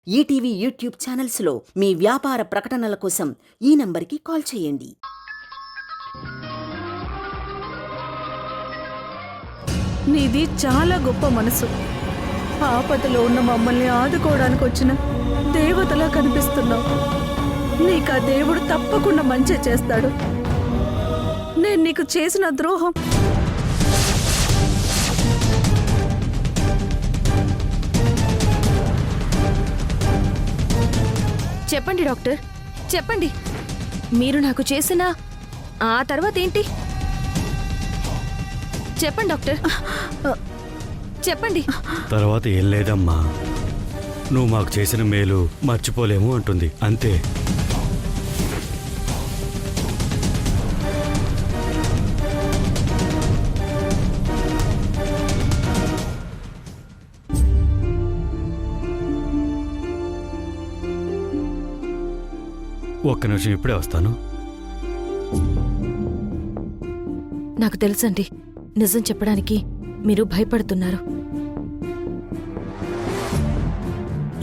ETV YouTube ఛానల్స్లో మీ వ్యాపార ప్రకటనల కోసం ఈ నంబర్కి కాల్ చేయండి. నీది చాలా గొప్ప మనసు. ఆపదలో ఉన్న మమ్మల్ని ఆదుకోవడానికి వచ్చిన దేవతలా కనిపిస్తున్నావు. నీకు ఆ దేవుడు తప్పకుండా మంచి చేస్తాడు. నేను నీకు చేసిన ద్రోహం చెప్పండి డాక్టర్, చెప్పండి. మీరు నాకు చేసిన ఆ తర్వాత ఏంటి? చెప్పండి డాక్టర్, చెప్పండి. తర్వాత ఏం లేదమ్మా, నువ్వు మాకు చేసిన మేలు మర్చిపోలేము అంటుంది, అంతే. ఒక్క నిమిషం, ఇప్పుడే వస్తాను. నాకు తెలుసండి, నిజం చెప్పడానికి మీరు భయపడుతున్నారు.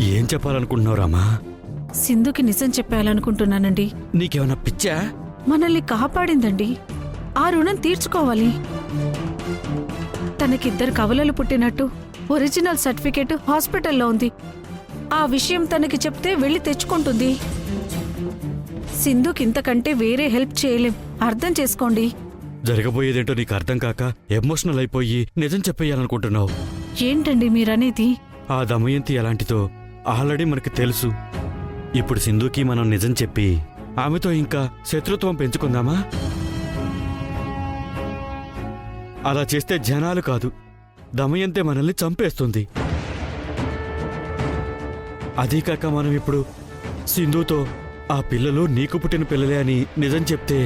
ఏం చెప్పాలనుకుంటున్నావు రామా? సింధుకి నిజం చెప్పాలనుకుంటున్నానండి. నీకేమన్నా పిచ్చా? మనల్ని కాపాడిందండి, ఆ రుణం తీర్చుకోవాలి. తనకిద్దరు కవలలు పుట్టినట్టు ఒరిజినల్ సర్టిఫికేట్ హాస్పిటల్లో ఉంది. ఆ విషయం తనకి చెప్తే వెళ్ళి తెచ్చుకుంటుంది. సింధుకి ఇంతకంటే వేరే హెల్ప్ చేయలేం, అర్థం చేసుకోండి. జరగబోయేదేంటో నీకు అర్థం కాక ఎమోషనల్ అయిపోయి నిజం చెప్పేయాలనుకుంటున్నావు. ఏంటండి మీరనేది? ఆ దమయంతి ఎలాంటిదో ఆల్రెడీ మనకు తెలుసు. ఇప్పుడు సింధుకి మనం నిజం చెప్పి ఆమెతో ఇంకా శత్రుత్వం పెంచుకుందామా? అలా చేస్తే జనాలు కాదు, దమయంతే మనల్ని చంపేస్తుంది. అదీకాక మనం ఇప్పుడు సింధుతో ఆ పిల్లలు నీకు పుట్టిన పిల్లలే అని నిజం చెప్తే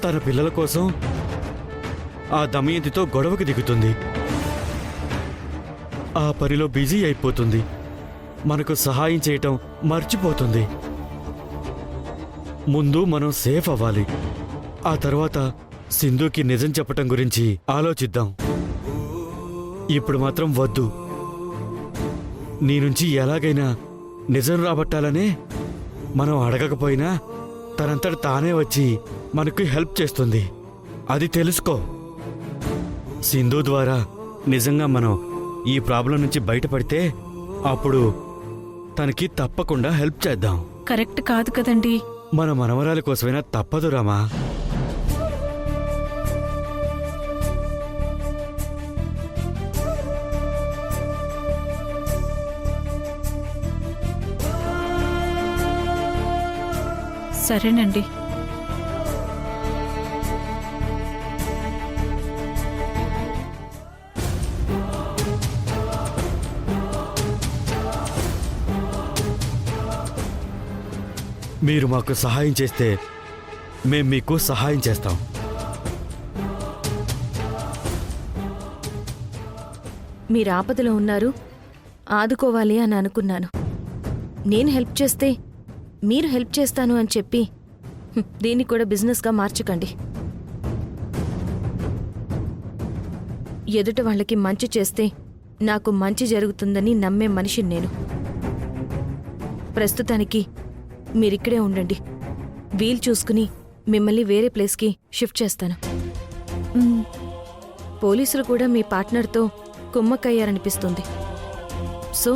తన పిల్లల కోసం ఆ దమయంతితో గొడవకు దిగుతుంది. ఆ పనిలో బిజీ అయిపోతుంది, మనకు సహాయం చేయటం మర్చిపోతుంది. ముందు మనం సేఫ్ అవ్వాలి, ఆ తర్వాత సింధుకి నిజం చెప్పటం గురించి ఆలోచిద్దాం. ఇప్పుడు మాత్రం వద్దు. నీ నుంచి ఎలాగైనా నిజం రాబట్టాలనే మనం అడగకపోయినా తనంతట తానే వచ్చి మనకు హెల్ప్ చేస్తుంది. అది తెలుసుకో. సింధు ద్వారా నిజంగా మనం ఈ ప్రాబ్లం నుంచి బయటపడితే అప్పుడు తనకి తప్పకుండా హెల్ప్ చేద్దాం. కరెక్ట్ కాదు కదండి. మన మనవరాలి కోసమైనా తప్పదు రామా. సరేనండి. మీరు మాకు సహాయం చేస్తే మేం మీకు సహాయం చేస్తాం. మీరు ఆపదలో ఉన్నారు, ఆదుకోవాలి అని అనుకున్నాను. నేను హెల్ప్ చేస్తే మీరు హెల్ప్ చేస్తాను అని చెప్పి దీన్ని కూడా బిజినెస్గా మార్చకండి. ఎదుట వాళ్ళకి మంచి చేస్తే నాకు మంచి జరుగుతుందని నమ్మే మనిషిని నేను. ప్రస్తుతానికి మీరిక్కడే ఉండండి, వీలు చూసుకుని మిమ్మల్ని వేరే ప్లేస్కి షిఫ్ట్ చేస్తాను. పోలీసులు కూడా మీ పార్ట్నర్తో కుమ్మక్కయ్యారనిపిస్తుంది. సో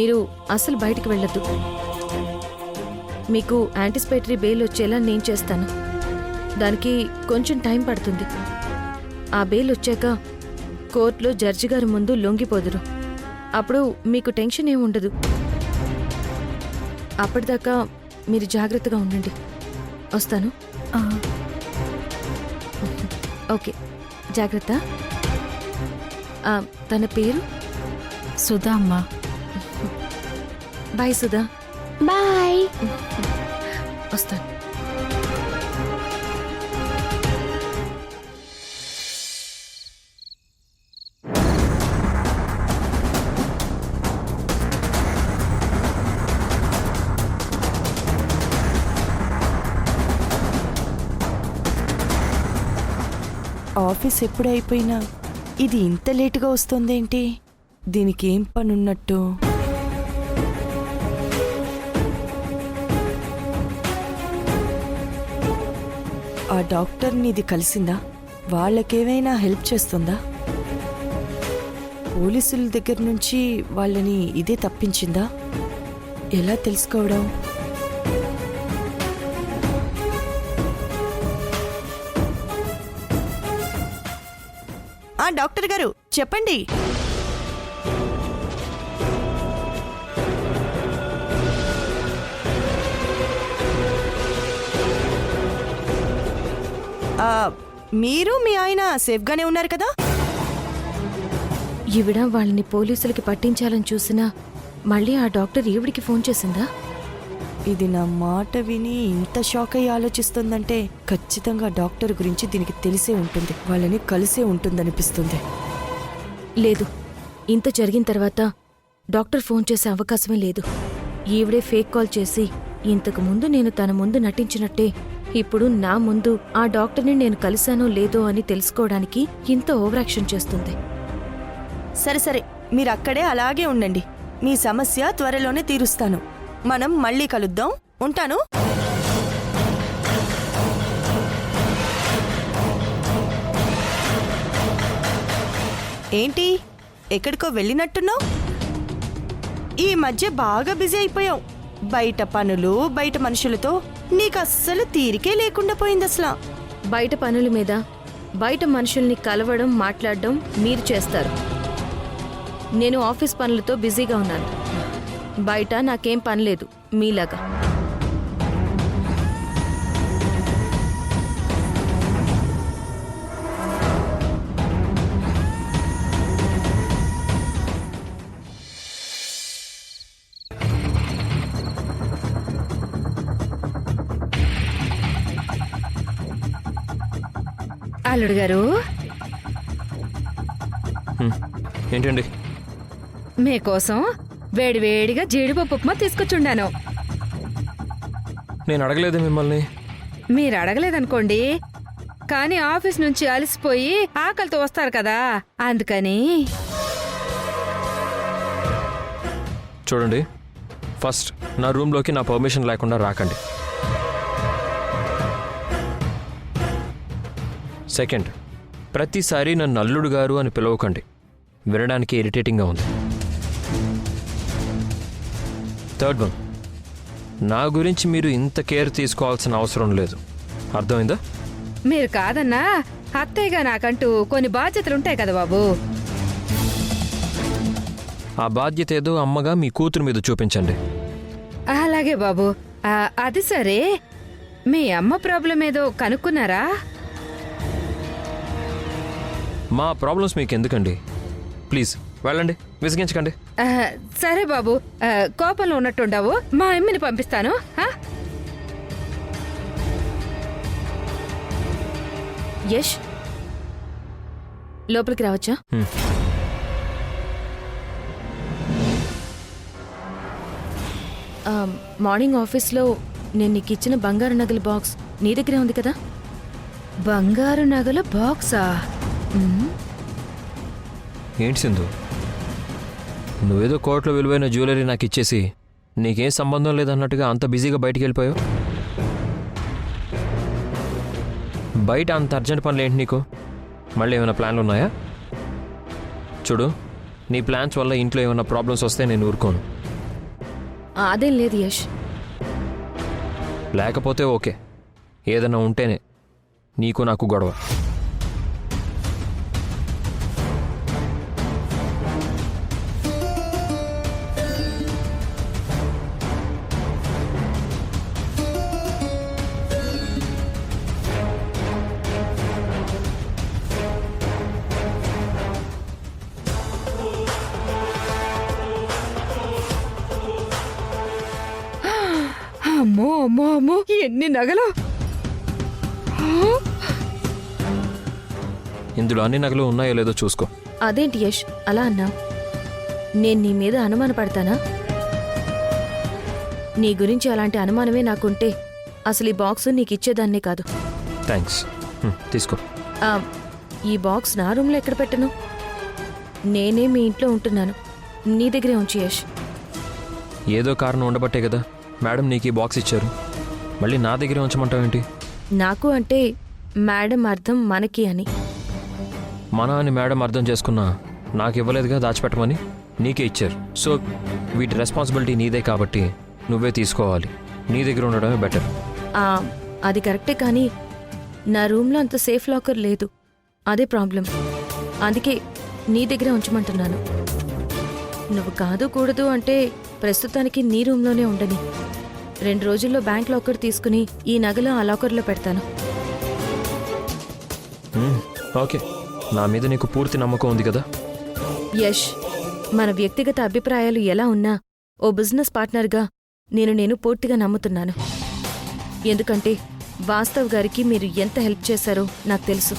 మీరు అసలు బయటికి వెళ్ళొద్దు. మీకు యాంటిసిపేటరీ బెయిల్ వచ్చేలా నేను చేస్తాను. దానికి కొంచెం టైం పడుతుంది. ఆ బెయిల్ వచ్చాక కోర్టులో జడ్జి గారి ముందు లొంగిపోదురు. అప్పుడు మీకు టెన్షన్ ఏమి ఉండదు. అప్పటిదాకా మీరు జాగ్రత్తగా ఉండండి. వస్తాను. ఓకే, జాగ్రత్త. తన పేరు సుధా అమ్మా. బాయ్ సుధా. బాయ్. వస్తాను. ఆఫీస్ ఎప్పుడైపోయినా ఇది ఇంత లేటుగా వస్తుందేంటి? దీనికి ఏం పనున్నట్టు? ఆ డాక్టర్ని ఇది కలిసిందా? వాళ్ళకేమైనా హెల్ప్ చేస్తుందా? పోలీసుల దగ్గర నుంచి వాళ్ళని ఇదే తప్పించిందా? ఎలా తెలుసుకోవడం? డాక్టర్ గారు చెప్పండి. మీరు మీ ఆయన సేఫ్గానే ఉన్నారు కదా? ఈవిడ వాళ్ళని పోలీసులకి పట్టించాలని చూసినా మళ్ళీ ఆ డాక్టర్ ఈవిడికి ఫోన్ చేసిందా? ఇది నా మాట విని ఇంత షాక్ అయ్యి ఆలోచిస్తుందంటే ఖచ్చితంగా డాక్టర్ గురించి దీనికి తెలిసే ఉంటుంది, వాళ్ళని కలిసే ఉంటుందనిపిస్తుంది. లేదు, ఇంత జరిగిన తర్వాత డాక్టర్ ఫోన్ చేసే అవకాశమే లేదు. ఈవిడే ఫేక్ కాల్ చేసి ఇంతకు ముందు నేను తన ముందు నటించినట్టే ఇప్పుడు నా ముందు ఆ డాక్టర్ని నేను కలిశానో లేదో అని తెలుసుకోవడానికి ఇంత ఓవరాక్షన్ చేస్తుంది. సరే సరే, మీరు అక్కడే అలాగే ఉండండి. మీ సమస్య త్వరలోనే తీరుస్తాను. మనం మళ్ళీ కలుద్దాం. ఉంటాను. ఏంటి ఎక్కడికో వెళ్ళినట్టున్నావు? ఈ మధ్య బాగా బిజీ అయిపోయావు. బయట పనులు, బయట మనుషులతో నీకు అస్సలు తీరికే లేకుండా పోయింది అసలు. బయట పనుల మీద బయట మనుషుల్ని కలవడం, మాట్లాడడం మీరు చేస్తారు. నేను ఆఫీస్ పనులతో బిజీగా ఉన్నాను. బయట నాకేం పని లేదు మీలాగా. అల్లుడు గారు, ఏంటండి? మీకోసం వేడివేడిగా జీడిపప్పు ఉప్మా తీసుకొచ్చుండాను. నేను అడగలేదు మిమ్మల్ని. మీరు అడగలేదనుకోండి, కానీ ఆఫీస్ నుంచి అలసిపోయి ఆకలితో వస్తారు కదా, అందుకని. చూడండి, ఫస్ట్ నా రూమ్లోకి నా పర్మిషన్ లేకుండా రాకండి. సెకండ్, ప్రతిసారి నన్ను అల్లుడు గారు అని పిలవకండి, వినడానికి ఇరిటేటింగ్గా ఉంది. థర్డ్ వన్, నా గురించి మీరు ఇంత కేర్ తీసుకోవాల్సిన అవసరం లేదు. అర్థమైందా? మీరు కాదన్నా అత్తయ్యగా నాకంటూ కొన్ని బాధ్యతలుంటాయి కదా బాబు. ఆ బాధ్యత ఏదో అమ్మగా మీ కూతురు మీద చూపించండి. అలాగే బాబు. అది సరే, మీ అమ్మ ప్రాబ్లం ఏదో కనుక్కున్నారా? మా ప్రాబ్లమ్స్ మీకు ఎందుకండి? ప్లీజ్ వెళ్ళండి, విసిగించకండి. సరే బాబు, కోపంలో ఉన్నట్టుండవు, మా అమ్మని పంపిస్తాను. యష్, లోపలికి రావచ్చా? మార్నింగ్ ఆఫీస్లో నేను నీకు ఇచ్చిన బంగారు నగల బాక్స్ నీ దగ్గరే ఉంది కదా? బంగారు నగల బాక్సా? ఏంటి సింధు, నువ్వేదో కోట్ల విలువైన జ్యువెలరీ నాకు ఇచ్చేసి నీకేం సంబంధం లేదన్నట్టుగా అంత బిజీగా బయటికి వెళ్ళిపోయావు. బయట అంత అర్జెంట్ పనులు ఏంటి నీకు? మళ్ళీ ఏమైనా ప్లాన్లు ఉన్నాయా? చూడు, నీ ప్లాన్స్ వల్ల ఇంట్లో ఏమైనా ప్రాబ్లమ్స్ వస్తే నేను ఊరుకోను. అదేం లేదు యష్. లేకపోతే ఓకే, ఏదైనా ఉంటేనే నీకు నాకు గొడవ. అమ్మో అమ్మో అమ్మో, ఎన్ని నగలు! ఇందులో అన్ని నగలు ఉన్నాయో లేదో చూసుకో. అదేంటి యష్ అలా అన్నా? నేను నీ మీద అనుమానపడతానా? నీ గురించి అలాంటి అనుమానమే నాకుంటే అసలు ఈ బాక్స్ నీకు ఇచ్చేదాన్నే కాదు. థ్యాంక్స్, తీసుకో. ఈ బాక్స్ నా రూమ్లో ఎక్కడ పెట్టను? నేనే మీ ఇంట్లో ఉంటున్నాను, నీ దగ్గరే ఉంచి యష్. ఏదో కారణం ఉండబట్టే కదా మేడం నీకు ఈ బాక్స్ ఇచ్చారు. మళ్ళీ నా దగ్గరే ఉంచమంటావేంటి? నాకు అంటే మేడం అర్థం మనకి అని. మన అని మేడం అర్థం చేసుకున్నా నాకు ఇవ్వలేదుగా దాచిపెట్టమని, నీకే ఇచ్చారు. సో వీటి రెస్పాన్సిబిలిటీ నీదే కాబట్టి నువ్వే తీసుకోవాలి. నీ దగ్గర ఉండడమే బెటర్. ఆ, అది కరెక్టే కానీ నా రూమ్లో అంత సేఫ్ లాకర్ లేదు. అదే ప్రాబ్లం. అందుకే నీ దగ్గర ఉంచమంటున్నాను. నువ్వు కాదు కూడదు అంటే ప్రస్తుతానికి నీ రూమ్లోనే ఉండని. 2 రోజుల్లో బ్యాంక్ లాకర్ తీసుకుని ఈ నగలు ఆ లాకర్లో పెడతాను. ఓకే, నా మీద నీకు పూర్తి నమ్మకం ఉంది కదా. యష్, మన వ్యక్తిగత అభిప్రాయాలు ఎలా ఉన్నా ఓ బిజినెస్ పార్ట్నర్గా నేను పూర్తిగా నమ్ముతున్నాను. ఎందుకంటే వాస్తవ్ గారికి మీరు ఎంత హెల్ప్ చేశారో నాకు తెలుసు.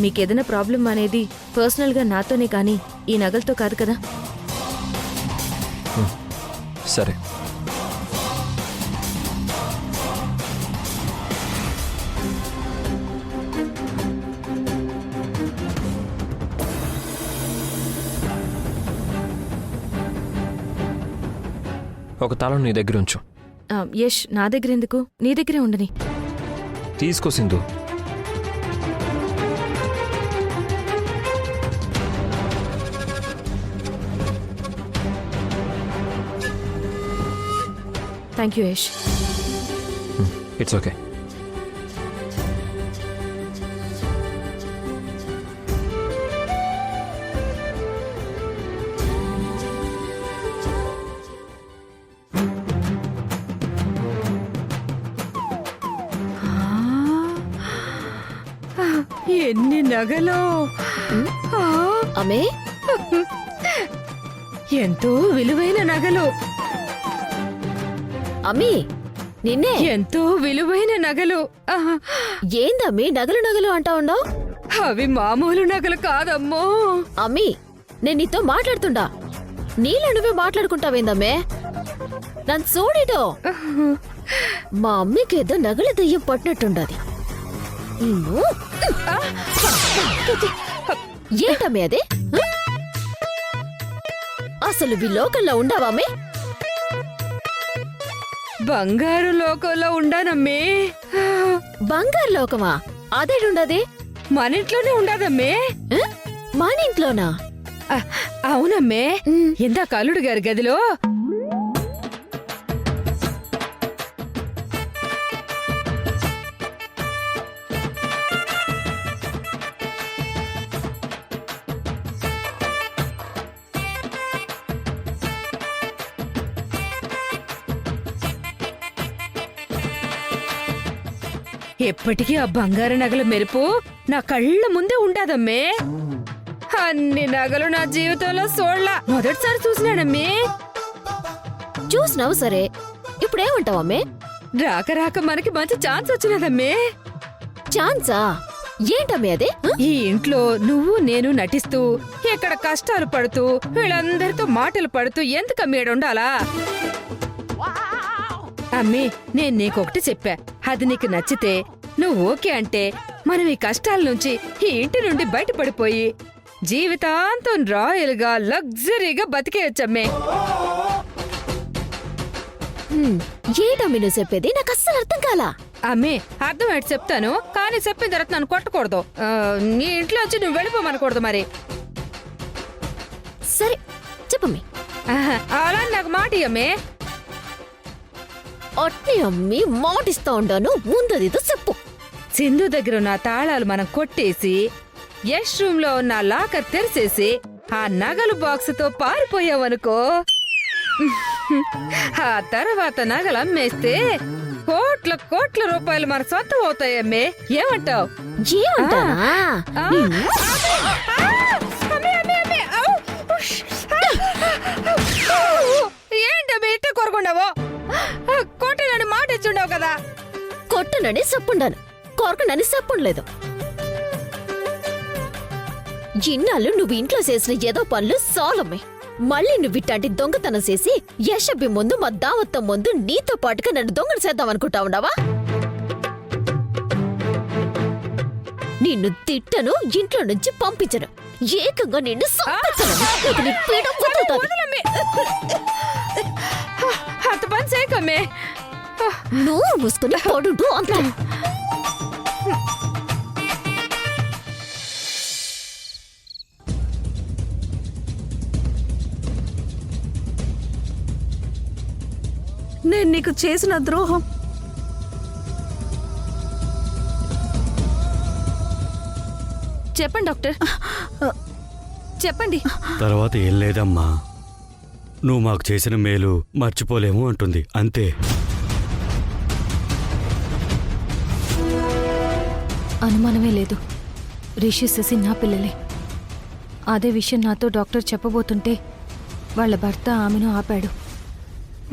మీకేదైనా ప్రాబ్లం అనేది పర్సనల్గా నాతోనే కానీ ఈ నగలతో కాదు కదా. సరే, ఒక తాళం నీ దగ్గర ఉంచు. యష్, నా దగ్గర ఎందుకు, నీ దగ్గరే ఉండని. తీసుకో Sindhu. Thank you Yash. It's okay. ఎన్ని నగలు! అమ్మే ఎంతో విలువైన నగలు, అమ్మి నిన్నే. ఎంతో విలువైన నగలు. ఆహా, ఏందమ్మి నగలు నగలు అంటా ఉండవు? అవి మామూలు నగలు కాదమ్మో. అమ్మి నేను నీతో మాట్లాడుతుండా, నీలో నువ్వే మాట్లాడుకుంటావేందమ్మే? నన్ను చూడిటో మా అమ్మికేదో నగల దెయ్యం పట్టినట్టుండది. నిన్ను ఏంటమ్మే అది? అసలు ఈ లోకంలో ఉండవామే? బంగారు లోకంలో ఉండానమ్మే. బంగారు లోకమా? అదేడుండది? మన ఇంట్లోనే ఉండదమ్మే. మన ఇంట్లోనా? అవునమ్మే. ఇందాక అల్లుడు గారి గదిలో ఎప్పటికీ ఆ బంగారు నగల మెరుపు నా కళ్ళ ముందే ఉండాదమ్మే. అన్ని నగలు నా జీవితంలో చూడలా, మొదటిసారి చూసినానమ్మే. చూసినావు సరే, ఇప్పుడేమంటావమ్మే? రాక రాక మనకి మంచి ఛాన్స్ వచ్చినదమ్మే. ఛాన్సా? ఏంటమ్మే అది? ఈ ఇంట్లో నువ్వు నేను నటిస్తూ ఇక్కడ కష్టాలు పడుతూ వీళ్ళందరితో మాటలు పడుతూ ఎందుకమ్మి ఉండాలా? అమ్మి, నేను నీకొకటి చెప్పా, అది నీకు నచ్చితే నువ్వు ఓకే అంటే మనం ఈ కష్టాల నుంచి ఈ ఇంటి నుండి బయటపడిపోయి జీవితాంతం రాయల్ గా లగ్జరీగా బతికేయచ్చమ్మే. ఏంటమ్మి నువ్వు చెప్పేది? నాకు అస్సలు అర్థం కాలా. అమ్మే, అర్థమయ్యేది చెప్తాను, కానీ చెప్పిన తర్వాత నన్ను కొట్టకూడదు. నీ ఇంట్లో వచ్చి నువ్వు వెళ్ళిపోమనకూడదు మరి. సరే చెప్పమ్మి. అలా నాకు మాట ఇయ్యమ్మే. అట్ని అమ్మి మాటిస్తా ఉండాను, ముందదితో చెప్పు. సింధు దగ్గర ఉన్న తాళాలు మనం కొట్టేసి యష్ రూమ్ లో ఉన్న లాకర్ తెరిచేసి ఆ నగలు బాక్స్ తో పారిపోయావనుకో, ఆ తర్వాత నగలు అమ్మేస్తే కోట్ల కోట్ల రూపాయలు మన సొంతం అవుతాయమ్మే. ఏమంటావు? ఏమంటానా? ఏంటమ్మే ఇట్ట కోరుకున్నావో? కొట్టనని మాట ఇచ్చుండవు కదా. కొట్టనని చెప్పుండాను, కోరకనని చెప్పుండలేదు. ఇన్నాళ్ళు నువ్వు ఇంట్లో చేసిన ఏదో పనులు సాలమ్మే. మళ్ళీ నువ్వు ఇట్లాంటి దొంగతనం చేసి యశబ్బి ముందు మా దావత్తం ముందు నీతో పాటుగా నన్ను దొంగను చేద్దాం అనుకుంటా ఉండవా? నిన్ను తిట్టను, ఇంట్లో నుంచి పంపించను, ఏకంగా నిన్ను సంపించను. ఇక నీ పీడ వదులుతాను. అంత పని చేయకమ్మే. నువ్వు మూసుకుని పడుంటూ అంత నేను నీకు చేసిన ద్రోహం. చెప్పండి డాక్టర్, చెప్పండి. తర్వాత ఏం లేదమ్మా, నువ్వు మాకు చేసిన మేలు మర్చిపోలేము అంటుంది, అంతే. అనుమానమే లేదు, రిషి శశి నా పిల్లలే. అదే విషయం నాతో డాక్టర్ చెప్పబోతుంటే వాళ్ళ భర్త ఆమెను ఆపాడు.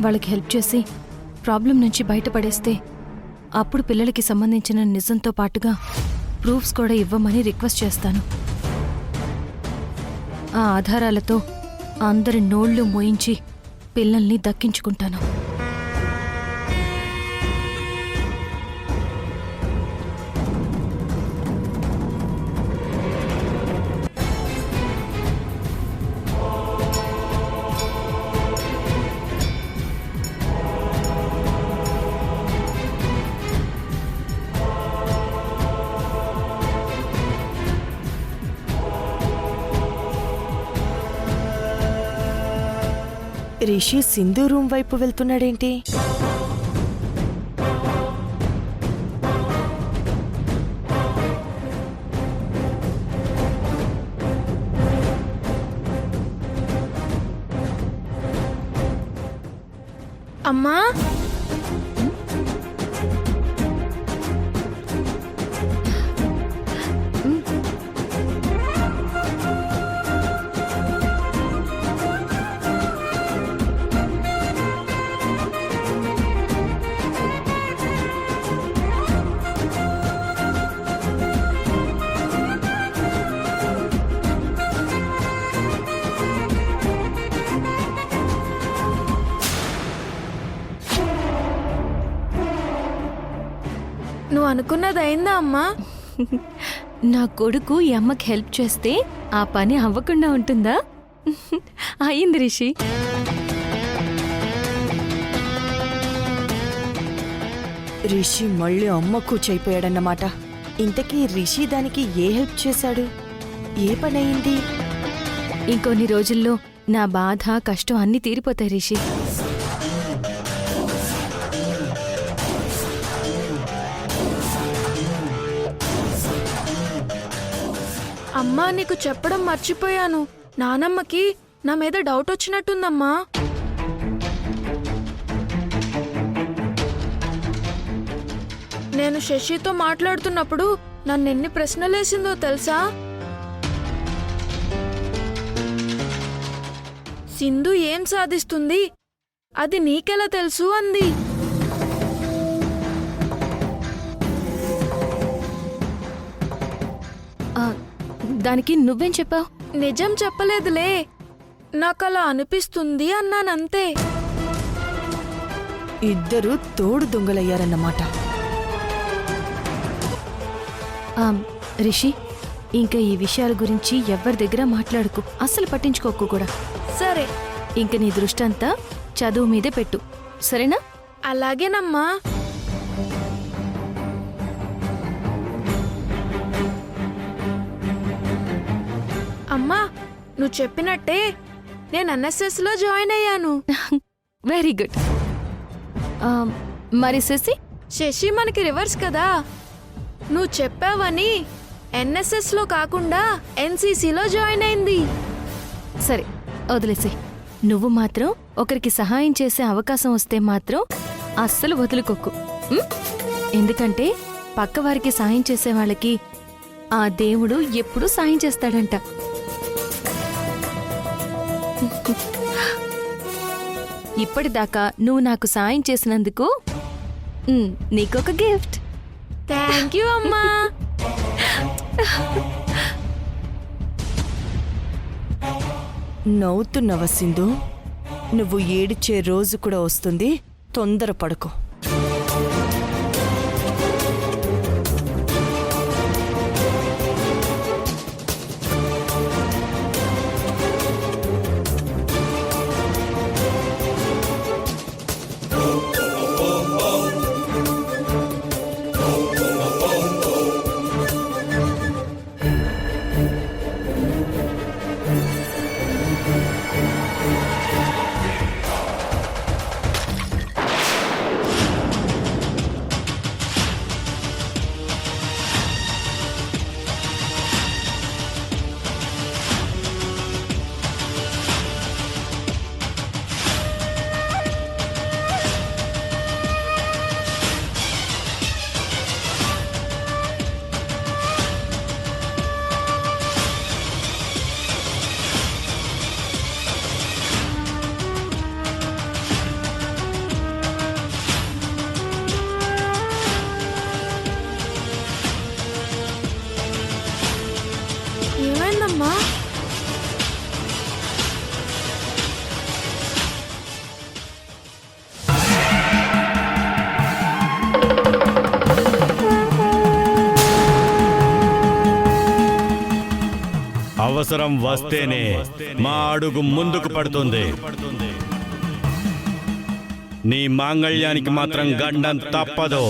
వాళ్ళకి హెల్ప్ చేసి ప్రాబ్లం నుంచి బయటపడేస్తే అప్పుడు పిల్లలకి సంబంధించిన నిజంతో పాటుగా ప్రూఫ్స్ కూడా ఇవ్వమని రిక్వెస్ట్ చేస్తాను. ఆ ఆధారాలతో అందరి నోళ్లు మోయించి పిల్లల్ని దక్కించుకుంటాను. రిషి సింధు రూమ్ వైపు వెళ్తున్నాడేంటి? అమ్మా, నువ్వు అనుకున్నది అయిందా అమ్మా? నా కొడుకు ఈ అమ్మకి హెల్ప్ చేస్తే ఆ పని అవ్వకుండా ఉంటుందా? అయింది రిషి. రిషి మళ్ళీ అమ్మకు చేయిపోయాడన్నమాట. ఇంతకీ రిషి దానికి ఏ హెల్ప్ చేశాడు? ఏ పని అయింది? ఇంకొన్ని రోజుల్లో నా బాధ కష్టం అన్నీ తీరిపోతాయి రిషి. అమ్మా, నీకు చెప్పడం మర్చిపోయాను. నానమ్మకి నా మీద డౌట్ వచ్చినట్టుందమ్మా. నేను శశితో మాట్లాడుతున్నప్పుడు నన్నెన్ని ప్రశ్నలేసిందో తెలుసా? సింధు ఏం సాధిస్తుంది, అది నీకెలా తెలుసు అంది. దానికి నువ్వేం చెప్పావు? నిజం చెప్పలేదులే, నాకలా అనిపిస్తుంది అన్నానంతే. ఇద్దరు తోడు దొంగలయ్యారన్నమాట. రిషి, ఇంకా ఈ విషయాల గురించి ఎవరి దగ్గర మాట్లాడుకు, అస్సలు పట్టించుకోకు కూడా. సరే, ఇంక నీ దృష్టంతా చదువు మీదే పెట్టు, సరేనా? అలాగేనమ్మా. అమ్మా, నువ్వు చెప్పినట్టే నేను ఎన్ఎస్ఎస్ లో జాయిన్ అయ్యాను. Very good. మరి శశి? శశి మనకి రివర్స్ కదా. నువ్వు చెప్పావని ఎన్ఎస్ఎస్ లో కాకుండా ఎన్సీసీలో జాయిన్ అయింది. సరే, వదిలేసి. నువ్వు మాత్రం ఒకరికి సహాయం చేసే అవకాశం వస్తే మాత్రం అస్సలు వదులుకోకు. ఎందుకంటే పక్కవారికి సాయం చేసే వాళ్ళకి ఆ దేవుడు ఎప్పుడూ సాయం చేస్తాడంట. ఇప్పటిదాకా నువ్వు నాకు సాయం చేసినందుకు నీకొక గిఫ్ట్. థ్యాంక్ యూ అమ్మా. నవ్వుతున్నవ సింధు? నువ్వు ఏడిచే రోజు కూడా వస్తుంది, తొందరపడకు. అవసరం వస్తేనే మా అడుగు ముందుకు పడుతుంది. నీ మాంగళ్యానికి మాత్రం గండం తప్పదు.